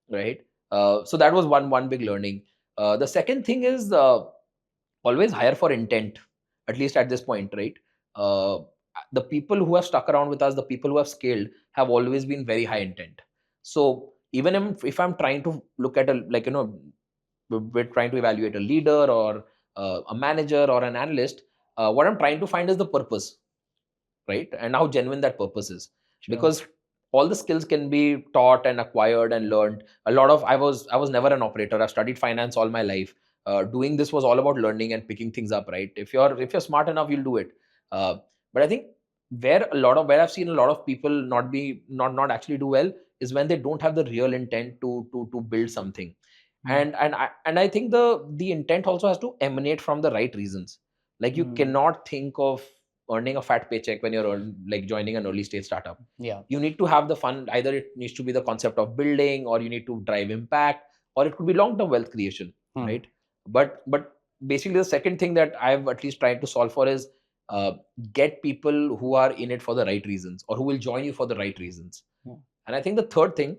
B: Right. So that was one big learning. The second thing is, always hire for intent, at least at this point, right? uh, the people who have stuck around with us, the people who have scaled, have always been very high intent. So even if I'm trying to look at a, like, we're trying to evaluate a leader or a manager or an analyst, what I'm trying to find is the purpose, right? And how genuine that purpose is. Because all the skills can be taught and acquired and learned. A lot of I was never an operator. I've studied finance all my life. Doing this was all about learning and picking things up, right? If you're smart enough, you'll do it. But I think where I've seen a lot of people not actually do well is when they don't have the real intent to build something. And I think the intent also has to emanate from the right reasons. Like, you cannot think of earning a fat paycheck when you're like joining an early stage startup. You need to have the fun. Either it needs to be the concept of building, or you need to drive impact, or it could be long term wealth creation. Right. But basically, the second thing that I've at least tried to solve for is, get people who are in it for the right reasons, or who will join you for the right reasons. And I think the third thing,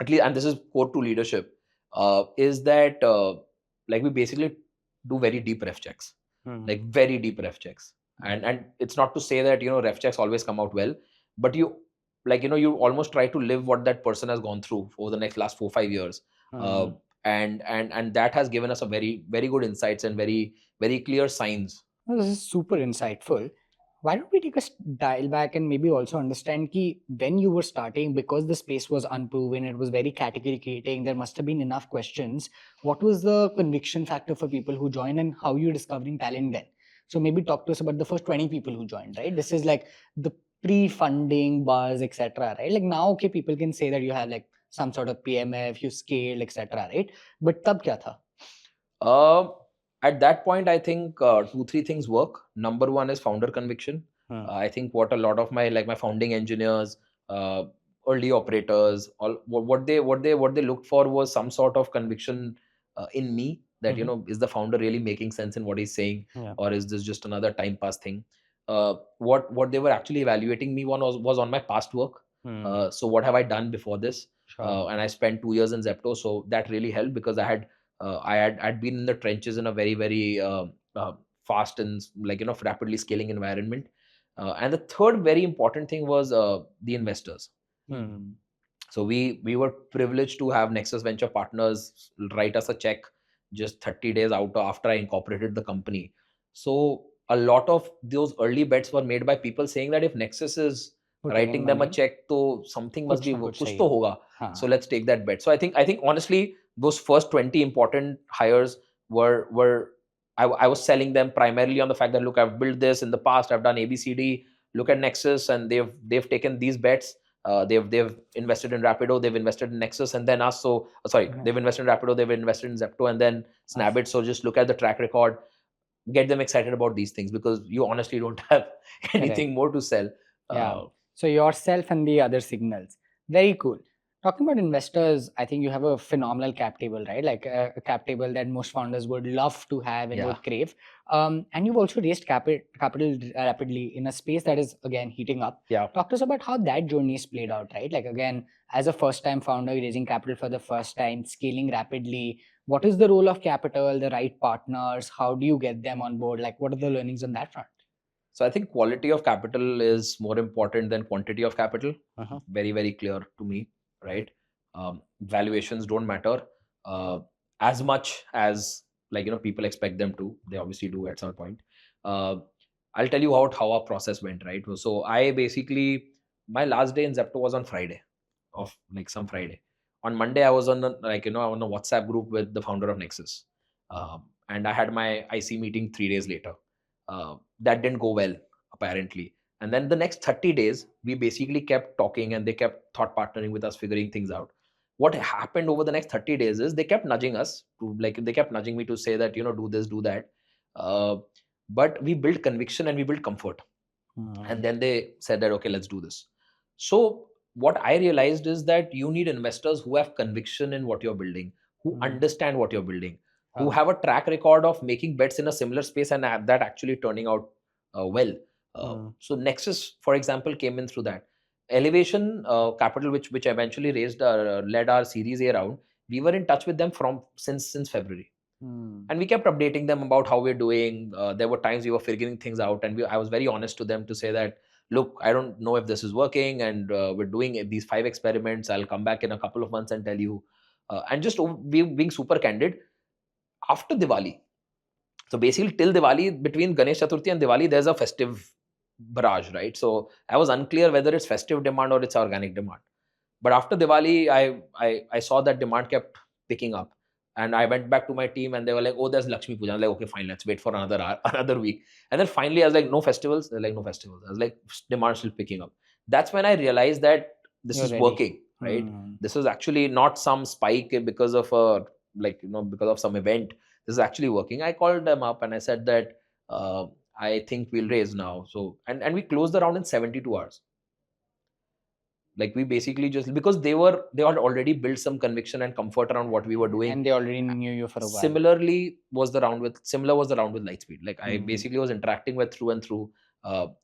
B: at least, and this is core to leadership, is that, like, we basically do very deep ref checks, like very deep ref checks. And it's not to say that, ref checks always come out well, but you, like, you almost try to live what that person has gone through over the next last 4 5 years. And that has given us a very very good insights and very very clear signs.
A: Well, this is super insightful. Why don't we take a dial back and maybe also understand ki when you were starting, because the space was unproven, it was very category creating, there must have been enough questions. What was the conviction factor for people who joined, and how you discovering talent then? So maybe talk to us about the first 20 people who joined, right? This is like the pre-funding buzz, etc. Right? Like now, okay, people can say that you have like some sort of PMF, you scaled, etc. Right? But tab kya tha?
B: At that point, I think 2 3 things work. Number one is founder conviction. I think what a lot of my founding engineers, uh, early operators, all what they looked for was some sort of conviction in me, that is the founder really making sense in what he's saying, or is this just another time pass thing? What they were actually evaluating me on was on my past work. So what have I done before this? And I spent 2 years in Zepto, so that really helped, because I'd been in the trenches in a very very fast and, like, rapidly scaling environment. And the third very important thing was the investors. So we were privileged to have Nexus Venture Partners write us a check just 30 days out after I incorporated the company. So a lot of those early bets were made by people saying that if Nexus is writing them a check, so something must be kuch to hoga. So let's take that bet. So I think honestly, those first 20 important hires were I was selling them primarily on the fact that, look, I've built this in the past, I've done ABCD. Look at Nexus, and they've taken these bets. They've invested in Rapido, they've invested in Nexus, and then us. So sorry, they've invested in Rapido, they've invested in Zepto, and then Snabbit. So just look at the track record, get them excited about these things, because you honestly don't have anything more to sell.
A: So yourself and the other signals. Very cool. Talking about investors, I think you have a phenomenal cap table, right? Like a cap table that most founders would love to have and would crave. And you've also raised capital rapidly in a space that is again heating up. Talk to us about how that journey is played out, right? Like again, as a first-time founder, raising capital for the first time, scaling rapidly. What is the role of capital, the right partners? How do you get them on board? Like, what are the learnings on that front?
B: So I think quality of capital is more important than quantity of capital. Very very clear to me, right? Valuations don't matter as much as, like, people expect them to. They obviously do at some point. I'll tell you how our process went, right? So I basically, my last day in Zepto was on Friday, of like some Friday. On Monday, I was on on a WhatsApp group with the founder of Nexus, and I had my IC meeting 3 days later. That didn't go well, apparently. And then the next 30 days, we basically kept talking, and they kept thought partnering with us, figuring things out. what happened over the next 30 days is they kept nudging us to, like, they kept nudging me to say that, do this, do that. uh, but we built conviction and we built comfort, and then they said that, okay, let's do this. So what I realized is that you need investors who have conviction in what you're building, who understand what you're building, who have a track record of making bets in a similar space and that actually turning out well. So Nexus, for example, came in through that. Elevation Capital, which eventually raised led our Series A round. We were in touch with them from since February, and we kept updating them about how we're doing. There were times we were figuring things out, and I was very honest to them to say that, look, I don't know if this is working, and we're doing these 5 experiments. I'll come back in a couple of months and tell you. And just being super candid. After Diwali, so basically till Diwali, between Ganesh Chaturthi and Diwali, there's a festive barrage, right? So I was unclear whether it's festive demand or it's organic demand. But after Diwali, I saw that demand kept picking up, and I went back to my team, and they were like, "Oh, there's Lakshmi Puja." I was like, "Okay, fine, let's wait for another hour, another week." And then finally, I was like, "No festivals." They're like, "No festivals." I was like, "Demand still picking up." That's when I realized that this
A: You're
B: is
A: ready.
B: working, right? This is actually not some spike because of a, because of some event. This is actually working. I called them up and I said that, I think we'll raise now. So and we closed the round in 72 hours. Like, we basically just, because they had already built some conviction and comfort around what we were doing,
A: And they already knew you for a while.
B: Similar was the round with Lightspeed. Like, I basically was interacting with through and through.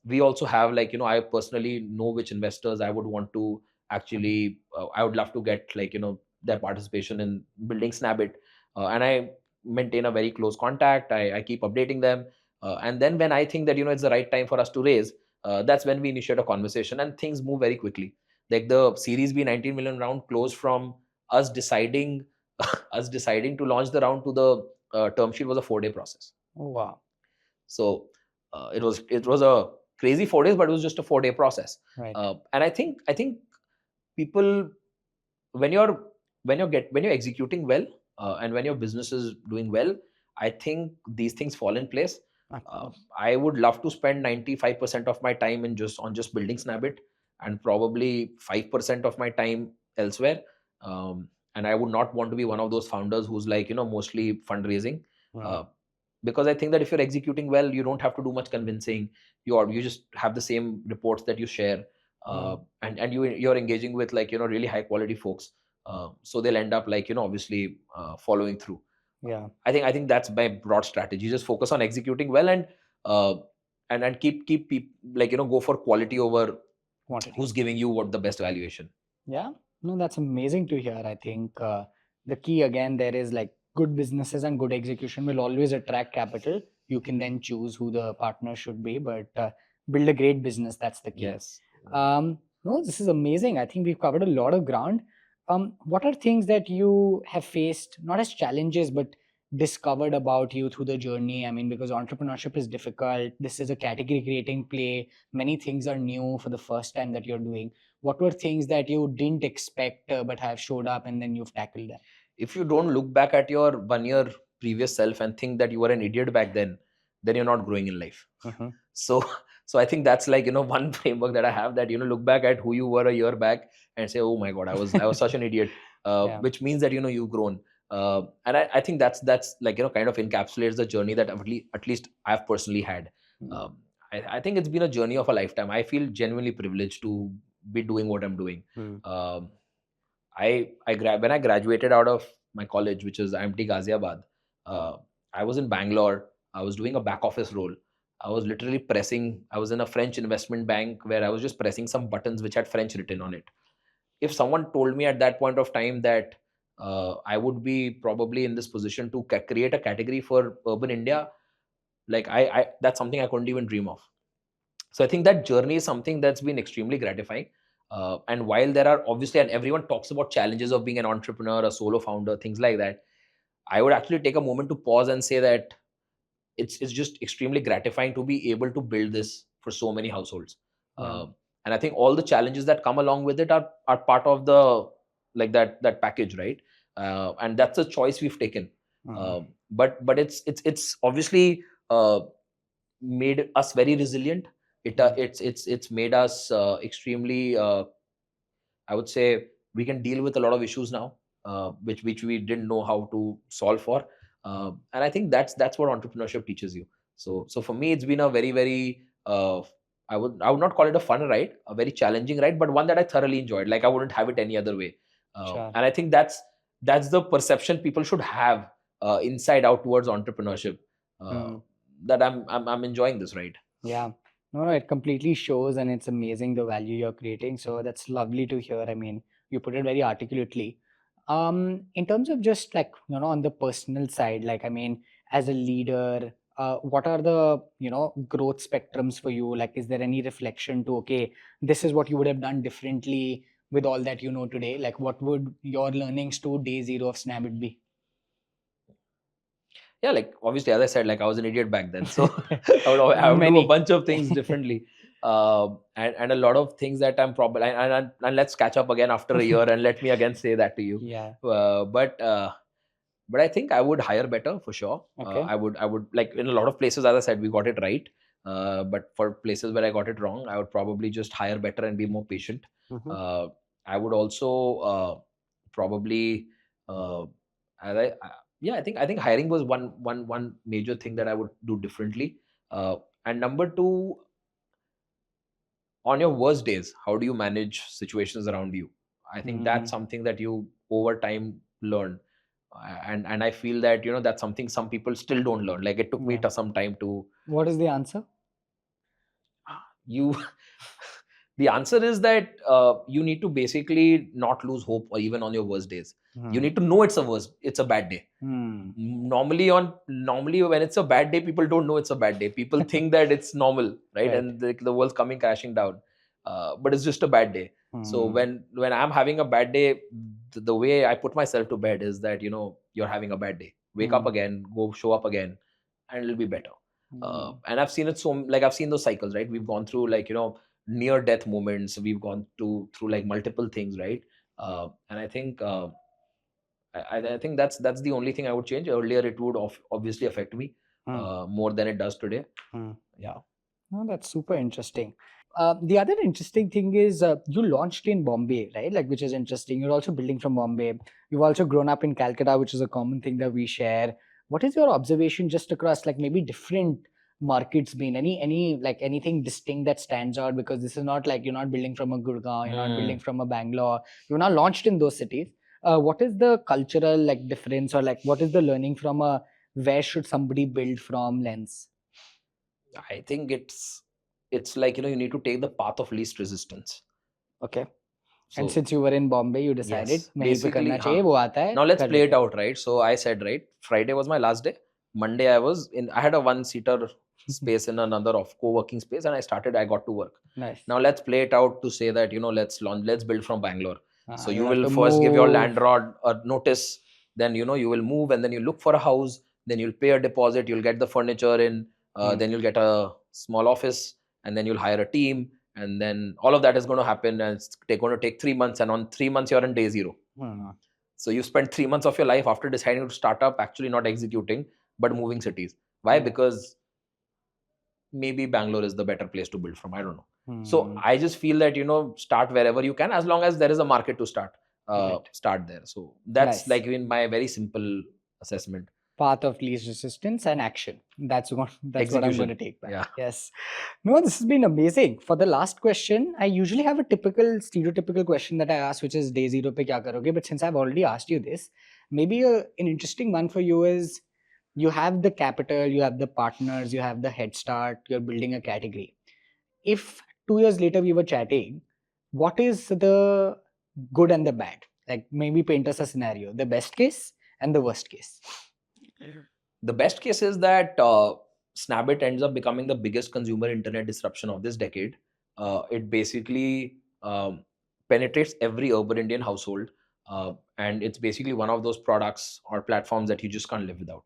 B: We also have, like, I personally know which investors I would want to actually, I would love to get, like, their participation in building Snabbit. And I maintain a very close contact. I keep updating them. And then when I think that, it's the right time for us to raise, that's when we initiate a conversation, and things move very quickly. Like, the Series B 19 million round closed from us deciding us deciding to launch the round to the term sheet was a 4-day process.
A: Oh, wow.
B: So it was a crazy 4 days, but it was just a 4-day process.
A: Right.
B: And I think people, when you're executing well, and when your business is doing well, I think these things fall in place. I would love to spend 95% of my time on just building Snabbit, and probably 5% of my time elsewhere. And I would not want to be one of those founders who's, like, mostly fundraising. uh, because I think that if you're executing well, you don't have to do much convincing. You just have the same reports that you share, and you're engaging with, like, really high quality folks. So they'll end up, like, obviously, following through.
A: Yeah.
B: I think that's my broad strategy. Just focus on executing well, uh, and keep like, go for quality over
A: Quantity.
B: who's giving you what the best valuation.
A: Yeah, no, that's amazing to hear. I think the key again there is like good businesses and good execution will always attract capital. You can then choose who the partner should be, but build a great business. That's the key.
B: Yes.
A: No, this is amazing. I think we've covered a lot of ground. What are things that you have faced, not as challenges, but discovered about you through the journey? I mean, because entrepreneurship is difficult. This is a category creating play. Many things are new for the first time that you're doing. What were things that you didn't expect but have showed up and then you've tackled them?
B: If you don't look back at your 1 year previous self and think that you were an idiot back then you're not growing in life. So so I think that's, like, one framework that I have, that, look back at who you were a year back and say, oh my god, I was such an idiot.
A: Yeah.
B: Which means that, you've grown. And I think that's like, kind of encapsulates the journey that at least I've personally had. um, I think it's been a journey of a lifetime. I feel genuinely privileged to be doing what I'm doing. um, when I graduated out of my college, which is IMT Ghaziabad, uh, I was in Bangalore. I was doing a back office role. I was literally pressing. I was in a French investment bank where I was just pressing some buttons which had French written on it. If someone told me at that point of time that I would be probably in this position to create a category for urban India, like, I that's something I couldn't even dream of. So I think that journey is something that's been extremely gratifying. And while there are obviously, and everyone talks about challenges of being an entrepreneur, a solo founder, things like that, I would actually take a moment to pause and say that it's just extremely gratifying to be able to build this for so many households. And I think all the challenges that come along with it are part of the, like, that package, right? And that's a choice we've taken. But it's obviously made us very resilient. It's made us extremely, I would say, we can deal with a lot of issues now, which we didn't know how to solve for. And I think that's what entrepreneurship teaches you. So for me, it's been a very I would not call it a fun ride, a very challenging ride, but one that I thoroughly enjoyed. Like I wouldn't have it any other way.
A: Sure.
B: And I think that's the perception people should have inside out towards entrepreneurship. That I'm enjoying this ride.
A: Yeah. No, it completely shows, and it's amazing the value you're creating. So that's lovely to hear. I mean, you put it very articulately. In terms of just like, on the personal side, like, I mean, as a leader, what are the, growth spectrums for you? Like, is there any reflection to, okay, this is what you would have done differently with all that you know today? Like, what would your learnings to day zero of Snabbit be?
B: Yeah, like obviously, as I said, like I was an idiot back then, so I would do a bunch of things differently, and a lot of things that I'm probably and let's catch up again after a year and let me again say that to you.
A: Yeah.
B: But I think I would hire better for sure.
A: Okay.
B: I would like in a lot of places, as I said, we got it right. But for places where I got it wrong, I would probably just hire better and be more patient. Uh, I would also probably as I think hiring was one major thing that I would do differently. And number two, on your worst days, how do you manage situations around you? I think that's something that you over time learn. And I feel that that's something some people still don't learn. Like it took me some time to.
A: What is the answer?
B: You the answer is that you need to basically not lose hope, or even on your worst days. You need to know it's a bad day. Normally when it's a bad day, people don't know it's a bad day. People think that it's normal, right? And the world's coming crashing down, but it's just a bad day. So when I'm having a bad day, the way I put myself to bed is that you're having a bad day, wake up again, go show up again, and it'll be better. And I've seen it I've seen those cycles, right? We've gone through near death moments, we've gone through like multiple things, right? And I think I think that's the only thing I would change. Earlier it would obviously affect me more than it does today. Yeah.
A: Oh, that's super interesting. The other interesting thing is you launched in Bombay, right? Like, which is interesting. You're also building from Bombay. You've also grown up in Calcutta, which is a common thing that we share. What is your observation just across like maybe different markets been? Any like anything distinct that stands out? Because this is not like you're not building from a Gurgaon, you're not building from a Bangalore. You're not launched in those cities. What is the cultural like difference, or like what is the learning from a where should somebody build from lens?
B: I think it's like you need to take the path of least resistance.
A: Okay. And since you were in Bombay, you decided
B: Yes,
A: नहीं पे
B: basically,
A: करना चाहिए, वो आता है,
B: now let's
A: कर
B: play
A: लेते
B: it
A: हैं.
B: out, right? So I said, right, Friday was my last day. Monday I had a one-seater space in another co-working space, and I got to work.
A: Nice.
B: Now let's play it out to say that let's build from Bangalore. So you
A: you'll have
B: will
A: to
B: first give your
A: move.
B: landlord a notice, then you will move, and then you look for a house, then you'll pay a deposit, you'll get the furniture in, then you'll get a small office, and then you'll hire a team, and then all of that is going to happen, and it's going to take 3 months, and on 3 months you're on day zero. So you spend 3 months of your life after deciding to start up, actually not executing, but moving cities. Why? Because maybe Bangalore is the better place to build from. I don't know. So I just feel that start wherever you can, as long as there is a market to start. Start there. So that's
A: Nice.
B: in my very simple assessment.
A: Path of least resistance and action. That's what I'm going
B: Execution.
A: to take back.
B: Yeah.
A: Yes. No, this has been amazing. For the last question, I usually have a stereotypical question that I ask, which is day zero pe kya karoge? But since I've already asked you this, maybe an interesting one for you is you have the capital, you have the partners, you have the head start, you're building a category. If 2 years later we were chatting, what is the good and the bad? Like maybe paint us a scenario, the best case and the worst case.
B: The best case is that Snabbit ends up becoming the biggest consumer internet disruption of this decade. It basically penetrates every urban Indian household, and it's basically one of those products or platforms that you just can't live without.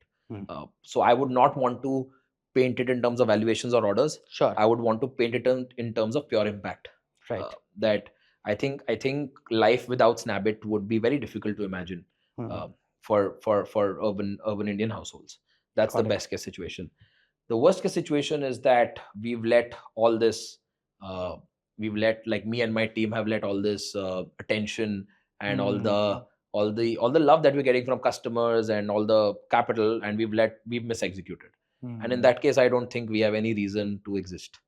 B: So I would not want to paint it in terms of valuations or orders.
A: Sure.
B: I would want to paint it in terms of pure impact.
A: Right.
B: That I think life without Snabbit would be very difficult to imagine. For urban Indian households. That's the best case situation. The worst case situation is that we've let all this, like me and my team have let all this attention and all the love that we're getting from customers and all the capital, and we've misexecuted. And in that case, I don't think we have any reason to exist.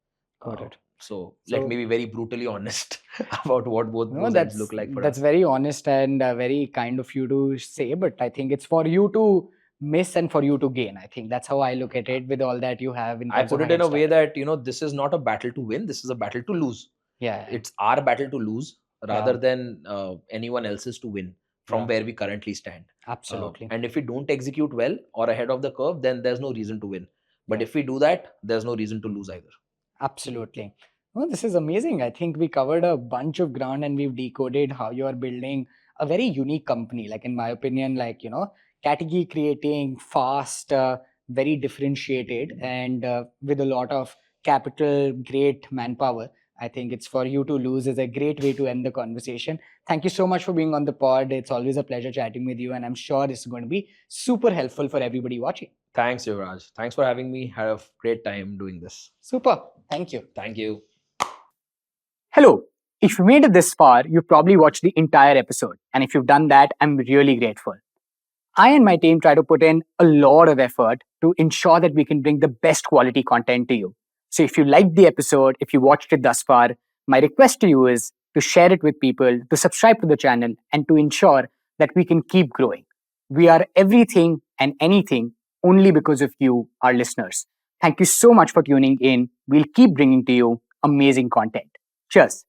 A: Got it.
B: So let me be very brutally honest about what both
A: No,
B: those ends look like for
A: that's
B: us.
A: very honest and very kind of you to say, but I think it's for you to miss and for you to gain. I think that's how I look at it with all that you have in
B: I
A: terms of
B: put it
A: a
B: in a
A: head
B: way
A: start.
B: that this is not a battle to win, this is a battle to lose.
A: Yeah,
B: It's our battle to lose rather
A: Yeah.
B: than anyone else's to win from
A: Yeah.
B: where we currently stand.
A: Absolutely.
B: And if we don't execute well or ahead of the curve, then there's no reason to win. But
A: Yeah.
B: if we do that, there's no reason to lose either.
A: Absolutely. Well, this is amazing. I think we covered a bunch of ground and we've decoded how you are building a very unique company. Like, in my opinion, category creating fast, very differentiated, and with a lot of capital, great manpower. I think it's for you to lose is a great way to end the conversation. Thank you so much for being on the pod. It's always a pleasure chatting with you, and I'm sure this is going to be super helpful for everybody watching.
B: Thanks, Yuvraj. Thanks for having me. Had a great time doing this.
A: Super. Thank you.
B: Thank you.
A: Hello. If you made it this far, you've probably watched the entire episode. And if you've done that, I'm really grateful. I and my team try to put in a lot of effort to ensure that we can bring the best quality content to you. So if you liked the episode, if you watched it thus far, my request to you is to share it with people, to subscribe to the channel, and to ensure that we can keep growing. We are everything and anything only because of you, our listeners. Thank you so much for tuning in. We'll keep bringing to you amazing content. Cheers.